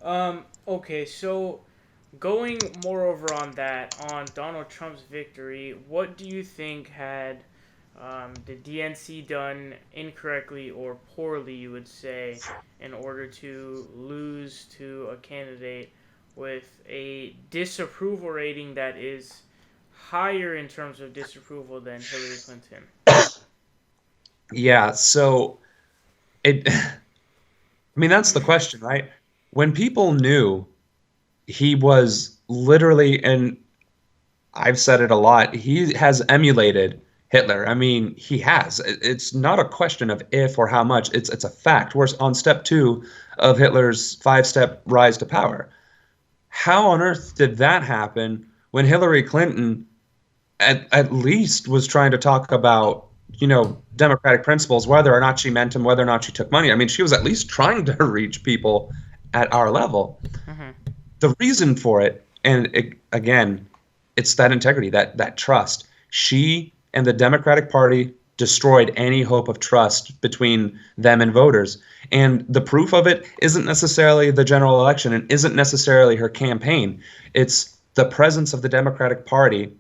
Okay, so going more over on that, on Donald Trump's victory, what do you think had the DNC done incorrectly or poorly, you would say, in order to lose to a candidate with a disapproval rating that is higher in terms of disapproval than Hillary Clinton? Yeah, so it I mean that's the question, right? When people knew he was literally, and I've said it a lot, he has emulated Hitler. I mean, he has. It's not a question of if or how much. It's a fact. We're on step 2 of Hitler's 5-step rise to power. How on earth did that happen when Hillary Clinton at least was trying to talk about, democratic principles, whether or not she meant them, whether or not she took money? I mean, she was at least trying to reach people at our level. Mm-hmm. The reason for it, and again, it's that integrity, that trust. She and the Democratic Party destroyed any hope of trust between them and voters. And the proof of it isn't necessarily the general election and isn't necessarily her campaign. It's the presence of the Democratic Party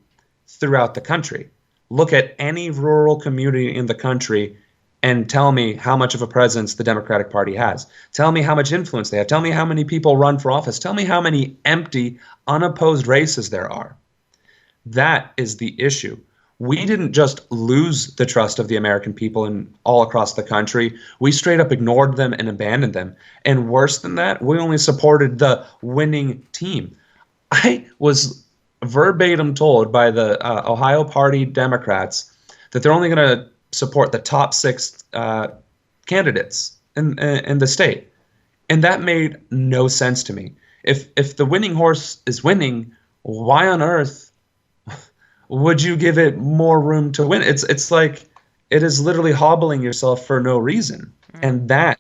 throughout the country. Look at any rural community in the country and tell me how much of a presence the Democratic Party has. Tell me how much influence they have. Tell me how many people run for office. Tell me how many empty, unopposed races there are. That is the issue. We didn't just lose the trust of the American people in all across the country. We straight up ignored them and abandoned them. And worse than that, we only supported the winning team. I was verbatim told by the Ohio Party Democrats that they're only going to support the top 6 candidates in the state, and that made no sense to me. If the winning horse is winning, why on earth would you give it more room to win? It's like it is literally hobbling yourself for no reason, Mm-hmm. and that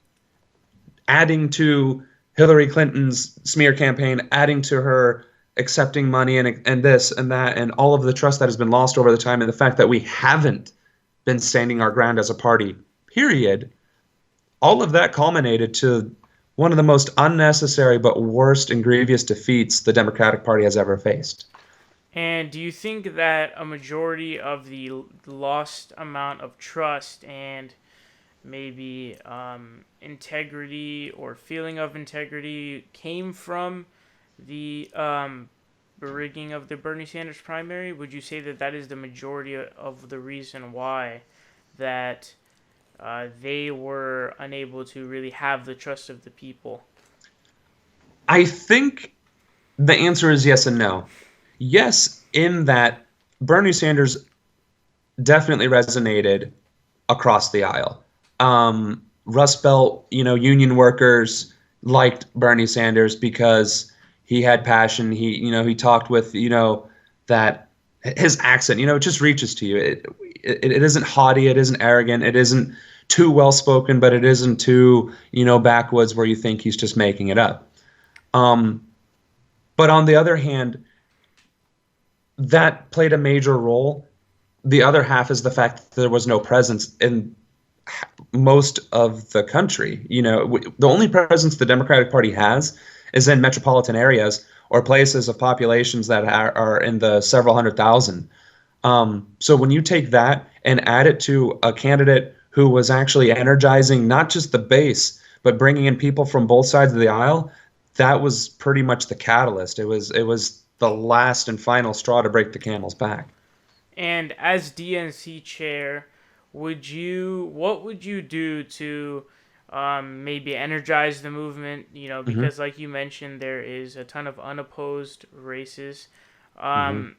adding to Hillary Clinton's smear campaign, adding to her accepting money and this and that and all of the trust that has been lost over the time, and the fact that we haven't been standing our ground as a party, period, all of that culminated to one of the most unnecessary but worst and grievous defeats the Democratic Party has ever faced. And do you think that a majority of the lost amount of trust and maybe integrity or feeling of integrity came from the rigging of the Bernie Sanders primary? Would you say that that is the majority of the reason why that they were unable to really have the trust of the people? I think the answer is yes and no. Yes, in that Bernie Sanders definitely resonated across the aisle. Rust Belt, union workers liked Bernie Sanders because he had passion. He talked with, that his accent, it just reaches to you. It isn't haughty. It isn't arrogant. It isn't too well spoken, but it isn't too, backwoods where you think he's just making it up. Um, but on the other hand, that played a major role. The other half is the fact that there was no presence in most of the country. The only presence the Democratic Party has is in metropolitan areas or places of populations that are in the several hundred thousand. So when you take that and add it to a candidate who was actually energizing not just the base, but bringing in people from both sides of the aisle, that was pretty much the catalyst. It was the last and final straw to break the camel's back. And as DNC chair, what would you do to maybe energize the movement? Hmm. Because like you mentioned, there is a ton of unopposed races. Hmm. Um,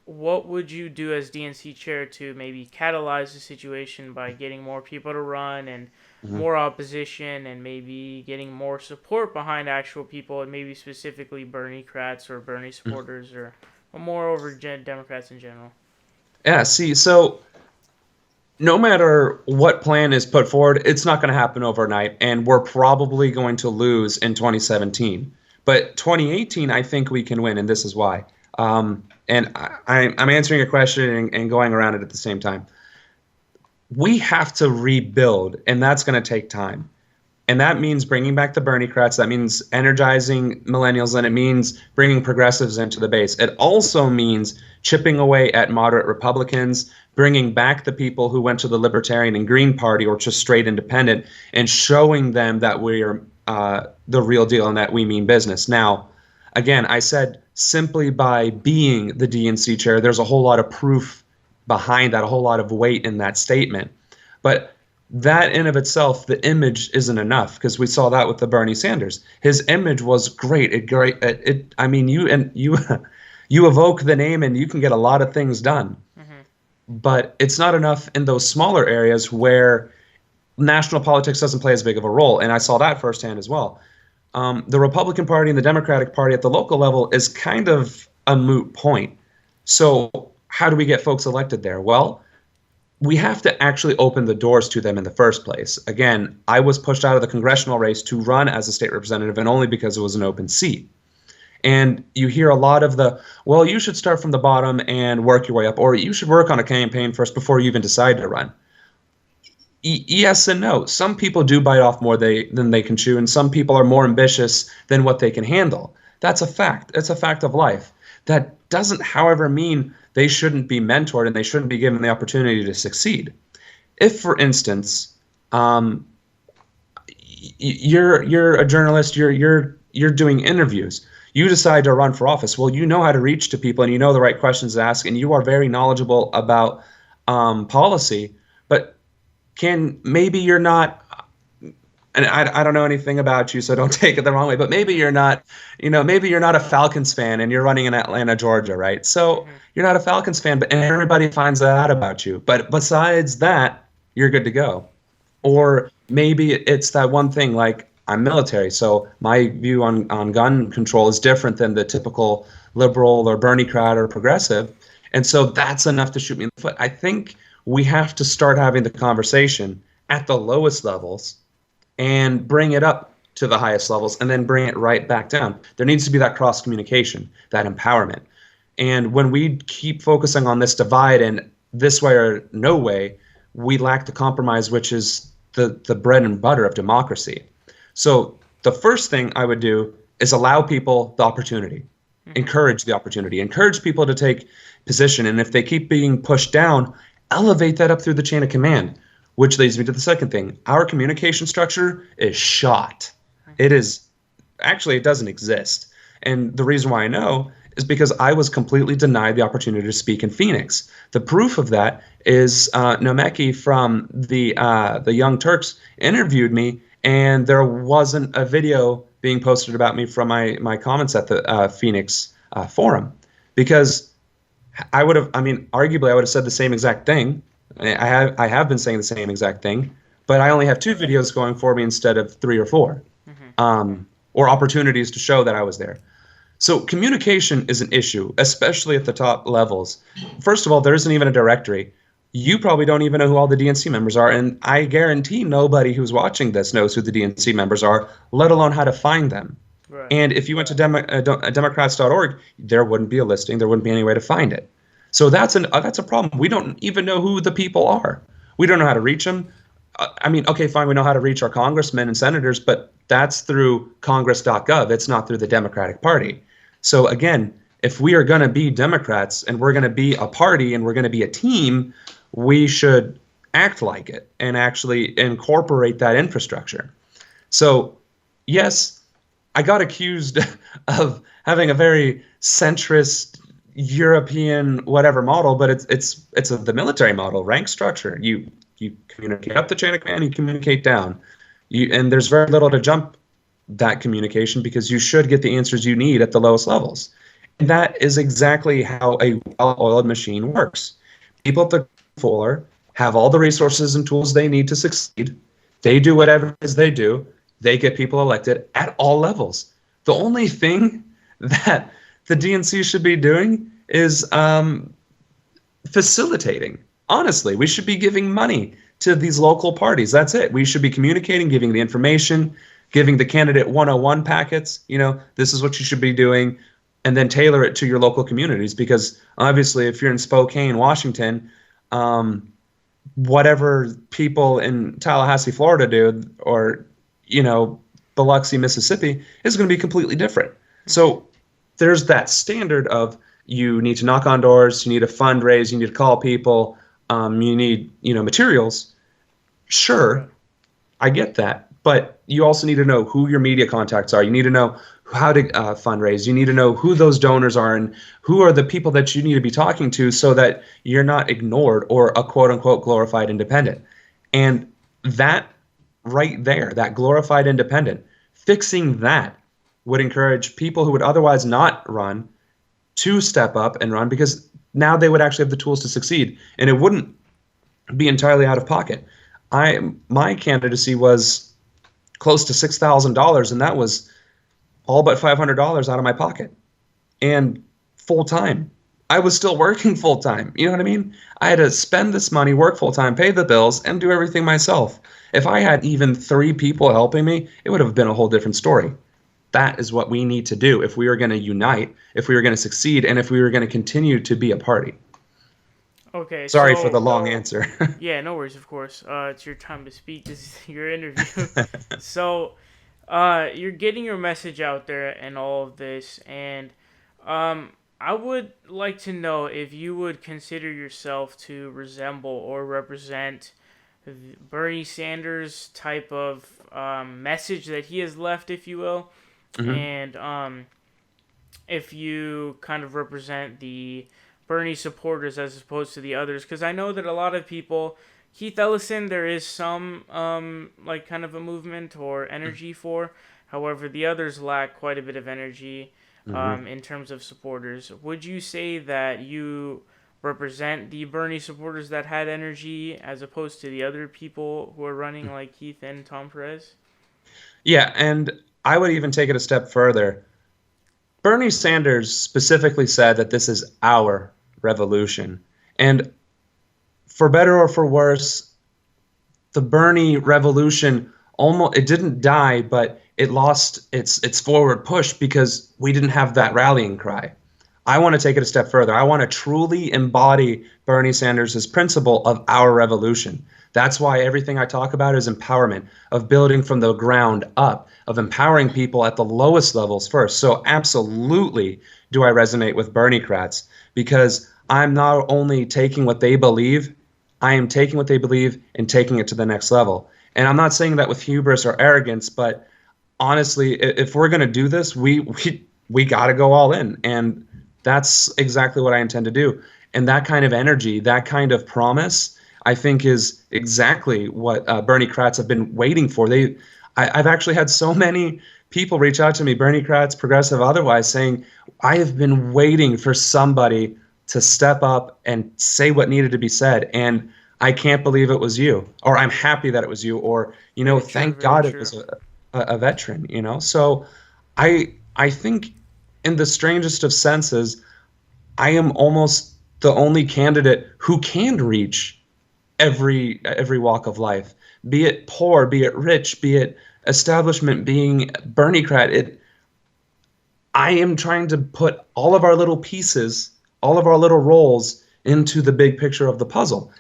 what would you do as DNC chair to maybe catalyze the situation by getting more people to run and Hmm. more opposition and maybe getting more support behind actual people and maybe specifically BernieCrats or Bernie supporters or more over Democrats in general? Yeah, see, so no matter what plan is put forward, it's not going to happen overnight, and we're probably going to lose in 2017. But 2018, I think we can win, and this is why. And I'm answering a question and going around it at the same time. We have to rebuild, and that's going to take time. And that means bringing back the BernieCrats. That means energizing millennials, and it means bringing progressives into the base. It also means chipping away at moderate Republicans, bringing back the people who went to the Libertarian and Green Party or just straight independent, and showing them that we're the real deal and that we mean business. Now, again, I said simply by being the DNC chair, there's a whole lot of proof behind that, a whole lot of weight in that statement. But that in of itself, the image isn't enough, because we saw that with the Bernie Sanders. His image was great. I mean, you evoke the name and you can get a lot of things done. But it's not enough in those smaller areas where national politics doesn't play as big of a role. And I saw that firsthand as well. The Republican Party and the Democratic Party at the local level is kind of a moot point. So how do we get folks elected there? Well, we have to actually open the doors to them in the first place. Again, I was pushed out of the congressional race to run as a state representative, and only because it was an open seat. And you hear a lot of well, you should start from the bottom and work your way up, or you should work on a campaign first before you even decide to run. Yes and no. Some people do bite off more than they can chew, and some people are more ambitious than what they can handle. That's a fact. It's a fact of life. That doesn't, however, mean they shouldn't be mentored and they shouldn't be given the opportunity to succeed. If, for instance, you're a journalist, you're doing interviews, you decide to run for office. Well, you know how to reach to people and you know the right questions to ask, and you are very knowledgeable about policy, but maybe you're not. And I don't know anything about you, so don't take it the wrong way, but maybe you're not, maybe you're not a Falcons fan and you're running in Atlanta, Georgia, right? So you're not a Falcons fan, and everybody finds that out about you. But besides that, you're good to go. Or maybe it's that one thing, like, I'm military, so my view on gun control is different than the typical liberal or BernieCrat or progressive. And so that's enough to shoot me in the foot. I think we have to start having the conversation at the lowest levels and bring it up to the highest levels, and then bring it right back down. There needs to be that cross communication, that empowerment. And when we keep focusing on this divide and this way or no way, we lack the compromise, which is the bread and butter of democracy. So the first thing I would do is allow people the opportunity, encourage the opportunity, encourage people to take position. And if they keep being pushed down, elevate that up through the chain of command. Which leads me to the second thing. Our communication structure is shot. It doesn't exist. And the reason why I know is because I was completely denied the opportunity to speak in Phoenix. The proof of that is Nomeki from the Young Turks interviewed me, and there wasn't a video being posted about me from my comments at the Phoenix forum. Because arguably I would have said the same exact thing. I have been saying the same exact thing, but I only have 2 videos going for me instead of 3 or 4, or opportunities to show that I was there. So communication is an issue, especially at the top levels. First of all, there isn't even a directory. You probably don't even know who all the DNC members are, and I guarantee nobody who's watching this knows who the DNC members are, let alone how to find them. Right. And if you went to Democrats.org, there wouldn't be a listing. There wouldn't be any way to find it. So that's a problem. We don't even know who the people are. We don't know how to reach them. Okay, fine, we know how to reach our congressmen and senators, but that's through congress.gov. It's not through the Democratic Party. So again, if we are going to be Democrats and we're going to be a party and we're going to be a team, we should act like it and actually incorporate that infrastructure. So yes, I got accused of having a very centrist European whatever model, but it's the military model, rank structure. You communicate up the chain of command, you communicate down, and there's very little to jump that communication, because you should get the answers you need at the lowest levels. And that is exactly how a well-oiled machine works. People at the floor have all the resources and tools they need to succeed. They do whatever it is they do. They get people elected at all levels. The only thing that the DNC should be doing is facilitating. Honestly, we should be giving money to these local parties. That's it. We should be communicating, giving the information, giving the candidate 101 packets. This is what you should be doing, and then tailor it to your local communities. Because obviously, if you're in Spokane, Washington, whatever people in Tallahassee, Florida do, or Biloxi, Mississippi, is going to be completely different. Mm-hmm. So there's that standard of you need to knock on doors, you need to fundraise, you need to call people, you need, materials. Right. Sure, I get that. But you also need to know who your media contacts are. You need to know how to fundraise. You need to know who those donors are and who are the people that you need to be talking to so that you're not ignored or a quote unquote glorified independent. And that right there, that glorified independent, fixing that would encourage people who would otherwise not run to step up and run because now they would actually have the tools to succeed and it wouldn't be entirely out of pocket. My candidacy was close to $6,000 and that was all but $500 out of my pocket and full time. I was still working full time. You know what I mean? I had to spend this money, work full time, pay the bills, and do everything myself. If I had even 3 people helping me, it would have been a whole different story. That is what we need to do if we are going to unite, if we are going to succeed, and if we are going to continue to be a party. Okay, Sorry for so the long answer. yeah, no worries, of course. It's your time to speak. This is your interview. So, you're getting your message out there and all of this, and I would like to know if you would consider yourself to resemble or represent Bernie Sanders type of message that he has left, if you will, Hmm. and if you kind of represent the Bernie supporters as opposed to the others, because I know that a lot of people, Keith Ellison, there is some like kind of a movement or energy for. However, the others lack quite a bit of energy Hmm. in terms of supporters. Would you say that you represent the Bernie supporters that had energy as opposed to the other people who are running like Keith and Tom Perez? Yeah, and I would even take it a step further. Bernie Sanders specifically said that this is our revolution. And for better or for worse, the Bernie revolution almost it didn't die, but it lost its forward push because we didn't have that rallying cry. I want to take it a step further. I want to truly embody Bernie Sanders' principle of our revolution. That's why everything I talk about is empowerment, of building from the ground up, of empowering people at the lowest levels first. So absolutely do I resonate with BernieCrats because I'm not only taking what they believe, I am taking what they believe and taking it to the next level. And I'm not saying that with hubris or arrogance, but honestly, if we're going to do this, we got to go all in. And that's exactly what I intend to do. And that kind of energy, that kind of promise, I think is exactly what BernieCrats have been waiting for. I've actually had so many people reach out to me, BernieCrats, progressive, otherwise, saying, I have been waiting for somebody to step up and say what needed to be said. And I can't believe it was you, or I'm happy that it was you, or, Very true, thank very God it true. was a veteran, So I think in the strangest of senses, I am almost the only candidate who can reach every walk of life, be it poor, be it rich, be it establishment, being BernieCrat. I am trying to put all of our little pieces, all of our little roles into the big picture of the puzzle.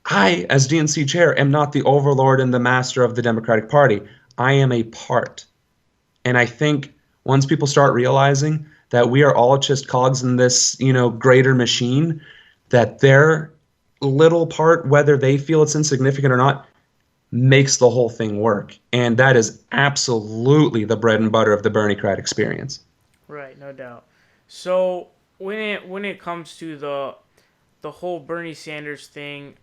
I, as DNC chair, am not the overlord and the master of the Democratic Party. I am a part. And I think once people start realizing that we are all just cogs in this, greater machine, that their little part, whether they feel it's insignificant or not, makes the whole thing work. And that is absolutely the bread and butter of the BernieCrat experience. Right, no doubt. So when it comes to the whole Bernie Sanders thing,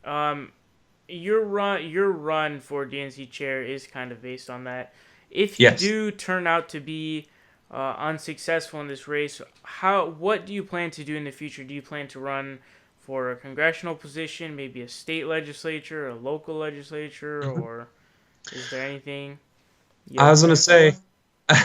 your run for DNC chair is kind of based on that. If you Yes. do turn out to be unsuccessful in this race, what do you plan to do in the future? Do you plan to run for a congressional position, maybe a state legislature, a local legislature, Mhm. or is there anything you I have was going to planned for? say,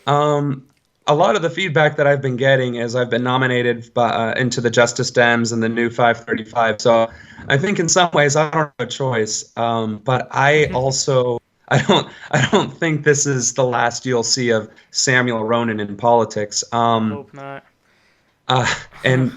um, a lot of the feedback that I've been getting is I've been nominated into the Justice Dems and the new 535. So I think in some ways I don't have a choice. But I also I don't think this is the last you'll see of Samuel Ronan in politics. I hope not. Uh, and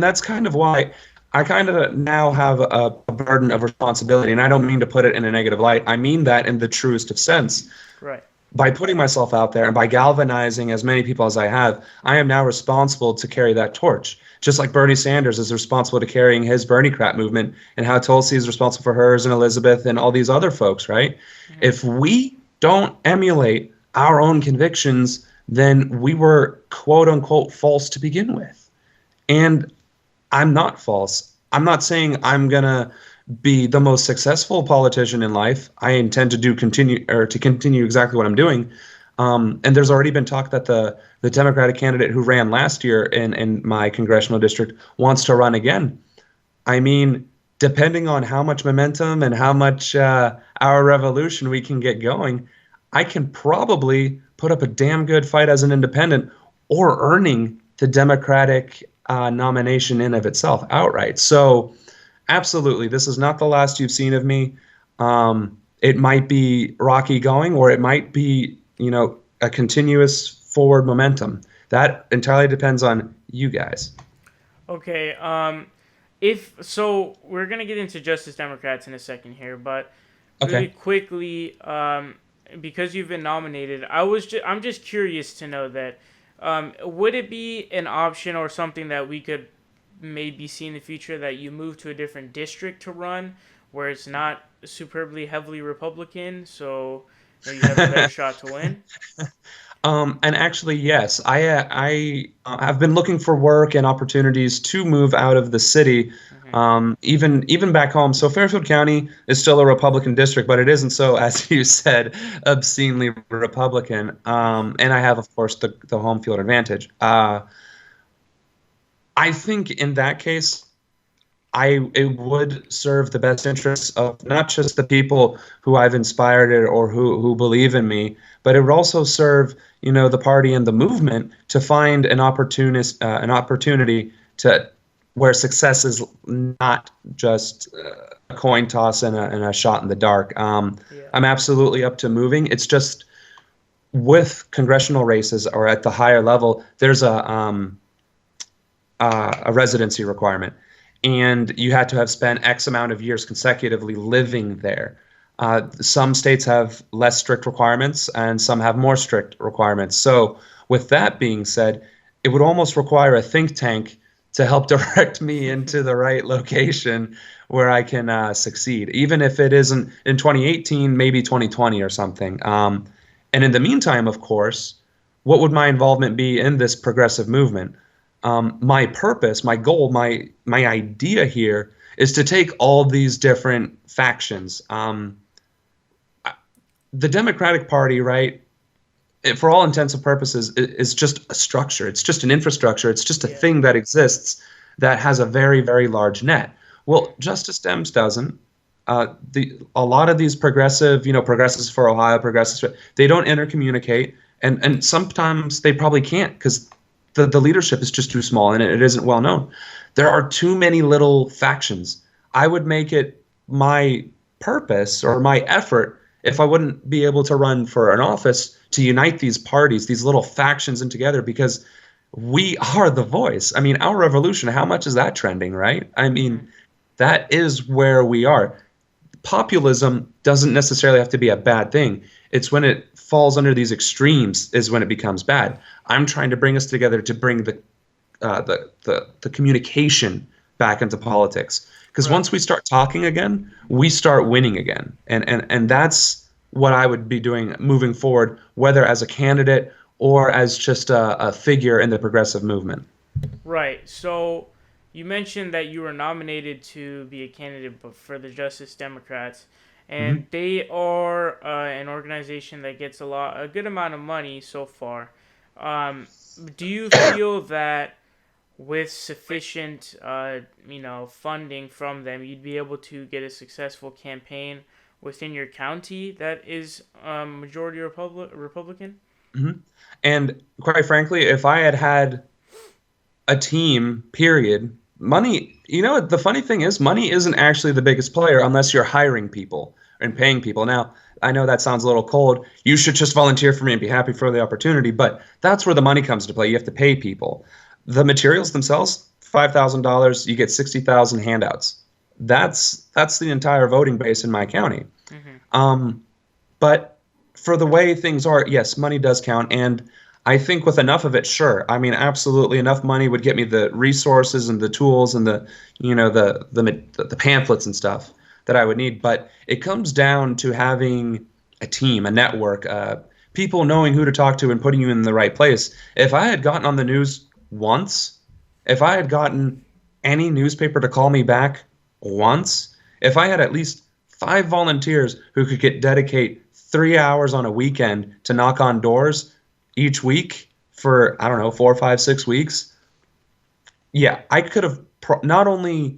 that's kind of why. I kind of now have a burden of responsibility, and I don't mean to put it in a negative light. I mean that in the truest of sense. Right. By putting myself out there and by galvanizing as many people as I have, I am now responsible to carry that torch. Just like Bernie Sanders is responsible to carrying his BernieCrat movement, and how Tulsi is responsible for hers, and Elizabeth and all these other folks, right? Mm-hmm. If we don't emulate our own convictions, then we were quote unquote false to begin with. And I'm not false. I'm not saying I'm gonna be the most successful politician in life. I intend to continue exactly what I'm doing. And there's already been talk that the Democratic candidate who ran last year in my congressional district wants to run again. I mean, depending on how much momentum and how much our revolution we can get going, I can probably put up a damn good fight as an independent, or earning the Democratic nomination in of itself outright. So absolutely, this is not the last you've seen of me. It might be rocky going, or it might be, a continuous forward momentum. That entirely depends on you guys. Okay. If so, we're gonna get into Justice Democrats in a second here, but really Okay. quickly, because you've been nominated, I'm just curious to know that, would it be an option or something that we could maybe see in the future that you move to a different district to run, where it's not superbly heavily Republican, so you have a better shot to win? And actually, yes, have been looking for work and opportunities to move out of the city, Mm-hmm. even back home. So Fairfield County is still a Republican district, but it isn't so, as you said, obscenely Republican. And I have, of course, the home field advantage. I think in that case, it would serve the best interests of not just the people who I've inspired or who believe in me, but it would also serve, the party and the movement to find an opportunity to where success is not just a coin toss and a shot in the dark. Yeah. I'm absolutely up to moving. It's just with congressional races or at the higher level, there's a residency requirement, and you had to have spent X amount of years consecutively living there. Some states have less strict requirements, and some have more strict requirements. So, with that being said, it would almost require a think tank to help direct me into the right location where I can succeed, even if it isn't in 2018, maybe 2020 or something. And in the meantime, of course, what would my involvement be in this progressive movement? My purpose, my goal, my idea here is to take all these different factions. The Democratic Party, right, for all intents and purposes, is just a structure. It's just an infrastructure. It's just a thing that exists that has a very, very large net. Well, Justice Dems doesn't. A lot of these progressives for Ohio, progressives, they don't intercommunicate, and sometimes they probably can't because the leadership is just too small and it isn't well known. There are too many little factions. I would make it my purpose or my effort, if I wouldn't be able to run for an office, to unite these parties, these little factions in together, because we are the voice. I mean, our revolution, how much is that trending, right? I mean, that is where we are. Populism doesn't necessarily have to be a bad thing. It's when it falls under these extremes is when it becomes bad. I'm trying to bring us together to bring the communication back into politics. Because once we start talking again, we start winning again. And that's what I would be doing moving forward, whether as a candidate or as just a figure in the progressive movement. Right. So you mentioned that you were nominated to be a candidate for the Justice Democrats, and they are an organization that gets a good amount of money so far. Do you feel that with sufficient, funding from them, you'd be able to get a successful campaign within your county that is majority Republican? And quite frankly, if I had a team, period, money, the funny thing is, money isn't actually the biggest player unless you're hiring people and paying people. Now, I know that sounds a little cold. You should just volunteer for me and be happy for the opportunity, but that's where the money comes to play. You have to pay people. The materials themselves, $5,000, you get 60,000 handouts. That's the entire voting base in my county. But for the way things are, yes, money does count, and I think with enough of it, sure. I mean, absolutely, enough money would get me the resources and the tools and the the pamphlets and stuff that I would need. But it comes down to having a team, a network, people knowing who to talk to and putting you in the right place. If I had gotten on the news once, if I had gotten any newspaper to call me back once, if I had at least 5 volunteers who could dedicate 3 hours on a weekend to knock on doors each week for, I don't know, 4, 5, 6 weeks, yeah, I could have not only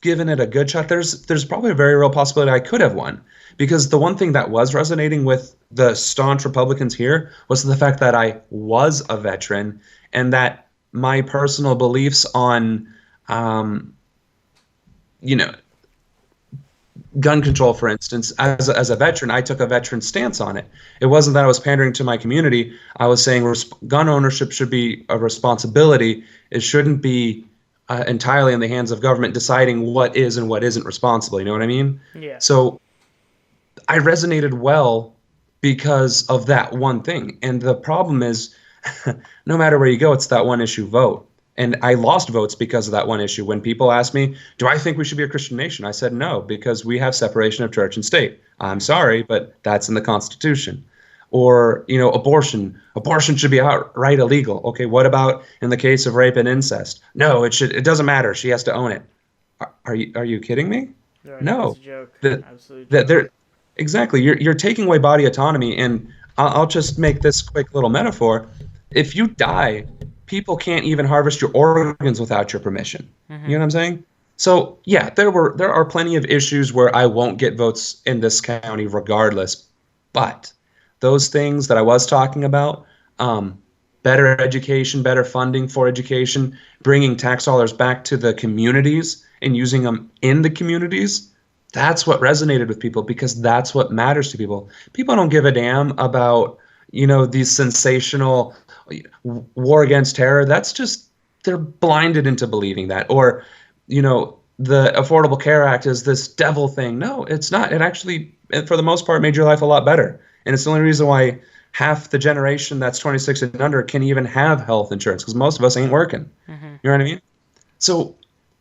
given it a good shot, there's probably a very real possibility I could have won. Because the one thing that was resonating with the staunch Republicans here was the fact that I was a veteran and that my personal beliefs on, gun control, for instance, as a veteran, I took a veteran stance on it. It wasn't that I was pandering to my community. I was saying gun ownership should be a responsibility. It shouldn't be entirely in the hands of government deciding what is and what isn't responsible. You know what I mean? Yeah. So I resonated well because of that one thing. And the problem is, no matter where you go, it's that one issue vote. And I lost votes because of that one issue. When people asked me, do I think we should be a Christian nation? I said no, because we have separation of church and state. I'm sorry, but that's in the Constitution. Or, abortion. Abortion should be outright illegal. Okay, what about in the case of rape and incest? No, it doesn't matter. She has to own it. Are you kidding me? Right, no. That's a joke. Absolutely. Exactly. You're taking away body autonomy, and I'll just make this quick little metaphor. If you die, people can't even harvest your organs without your permission. You know what I'm saying? So yeah, there are plenty of issues where I won't get votes in this county regardless. But those things that I was talking about, better education, better funding for education, bringing tax dollars back to the communities and using them in the communities, that's what resonated with people, because that's what matters to people. People don't give a damn about, these sensational war against terror. That's just, they're blinded into believing that. Or, the Affordable Care Act is this devil thing. No, it's not. It actually, for the most part, made your life a lot better. And it's the only reason why half the generation that's 26 and under can even have health insurance, because most of us ain't working. You know what I mean? So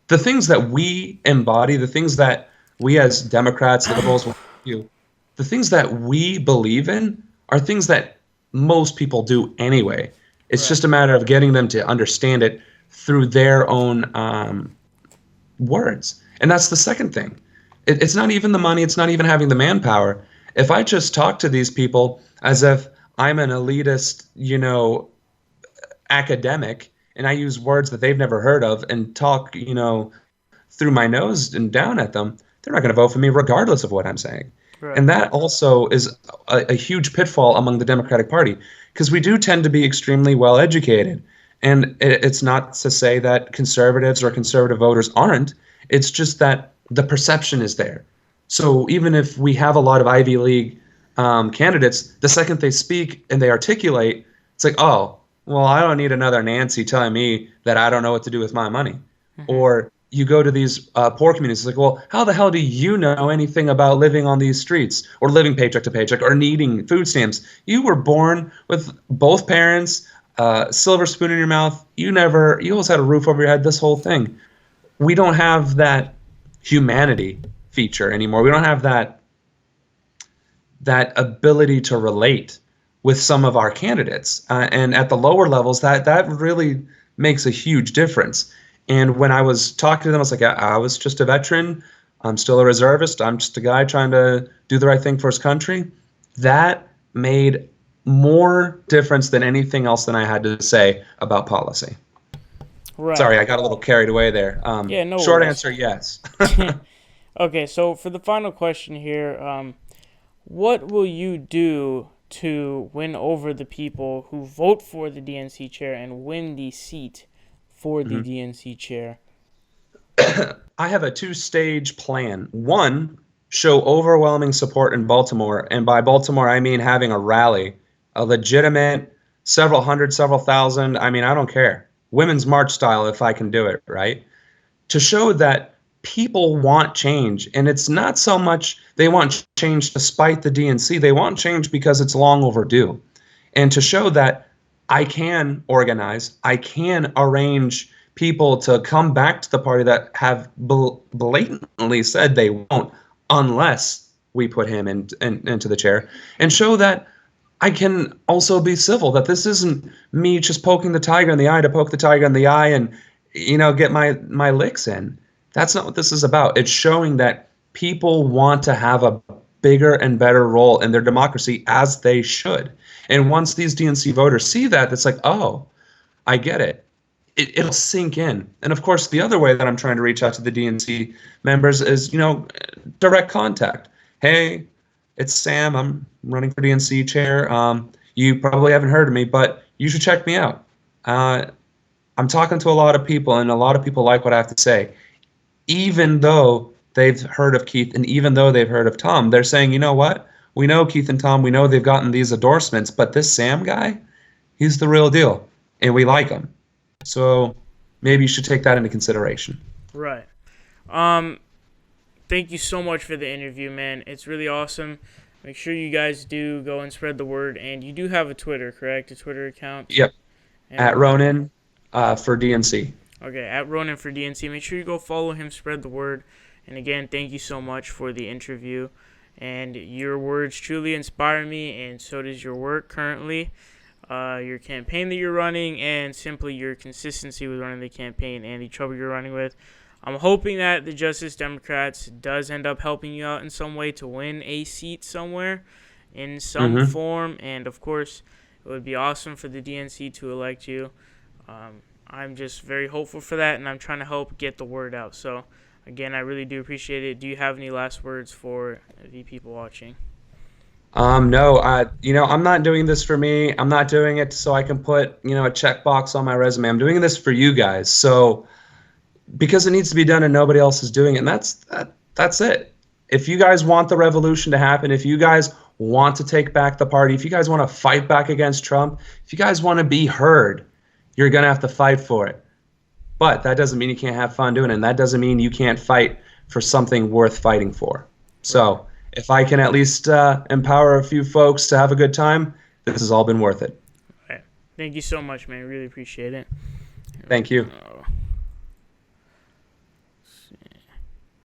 the things that we embody, the things that we as Democrats, liberals, the things that we believe in are things that most people do anyway. It's just a matter of getting them to understand it through their own words. And that's the second thing. It's not even the money. It's not even having the manpower. If I just talk to these people as if I'm an elitist, academic, and I use words that they've never heard of and talk, through my nose and down at them, they're not going to vote for me regardless of what I'm saying. Right. And that also is a huge pitfall among the Democratic Party, because we do tend to be extremely well educated. And it's not to say that conservatives or conservative voters aren't. It's just that the perception is there. So even if we have a lot of Ivy League candidates, the second they speak and they articulate, it's like, oh, well, I don't need another Nancy telling me that I don't know what to do with my money. Or you go to these poor communities, it's like, well, how the hell do you know anything about living on these streets or living paycheck to paycheck or needing food stamps? You were born with both parents, silver spoon in your mouth. You always had a roof over your head, this whole thing. We don't have that humanity feature anymore. We don't have that ability to relate with some of our candidates. And at the lower levels, that really makes a huge difference. And when I was talking to them, I was like, I was just a veteran. I'm still a reservist. I'm just a guy trying to do the right thing for his country. That made more difference than anything else than I had to say about policy. Right. Sorry, I got a little carried away there. No short worries. Answer, yes. Okay, so for the final question here, what will you do to win over the people who vote for the DNC chair and win the seat for the DNC chair? I have a 2-stage plan. One, show overwhelming support in Baltimore. And by Baltimore, I mean having a rally, a legitimate several hundred, several thousand. I mean, I don't care. Women's March style, if I can do it, right? To show that people want change. And it's not so much they want change despite the DNC. They want change because it's long overdue. And to show that I can organize, I can arrange people to come back to the party that have blatantly said they won't unless we put him into the chair, and show that I can also be civil, that this isn't me just poking the tiger in the eye to poke the tiger in the eye and, get my licks in. That's not what this is about. It's showing that people want to have a bigger and better role in their democracy, as they should. And once these DNC voters see that, it's like, oh, I get it. It'll sink in. And of course, the other way that I'm trying to reach out to the DNC members is, direct contact. Hey, it's Sam. I'm running for DNC chair. You probably haven't heard of me, but you should check me out. I'm talking to a lot of people, and a lot of people like what I have to say. Even though they've heard of Keith and even though they've heard of Tom, they're saying, you know what? We know Keith and Tom. We know they've gotten these endorsements, but this Sam guy, he's the real deal, and we like him. So maybe you should take that into consideration. Right. Thank you so much for the interview, man. It's really awesome. Make sure you guys do go and spread the word. And you do have a Twitter, correct? A Twitter account? Yep. And at Ronan for DNC. Okay, at Ronan for DNC. Make sure you go follow him, spread the word. And again, thank you so much for the interview. And your words truly inspire me, and so does your work currently. Your campaign that you're running, and simply your consistency with running the campaign and the trouble you're running with. I'm hoping that the Justice Democrats does end up helping you out in some way to win a seat somewhere in some form. And, of course, it would be awesome for the DNC to elect you. I'm just very hopeful for that, and I'm trying to help get the word out. So, again, I really do appreciate it. Do you have any last words for the people watching? No, I'm not doing this for me. I'm not doing it so I can put, a checkbox on my resume. I'm doing this for you guys. So, because it needs to be done and nobody else is doing it. And that's it. If you guys want the revolution to happen, if you guys want to take back the party, if you guys want to fight back against Trump, if you guys want to be heard, you're going to have to fight for it. But that doesn't mean you can't have fun doing it. And that doesn't mean you can't fight for something worth fighting for. So if I can at least empower a few folks to have a good time, this has all been worth it. All right. Thank you so much, man. Really appreciate it. Thank you.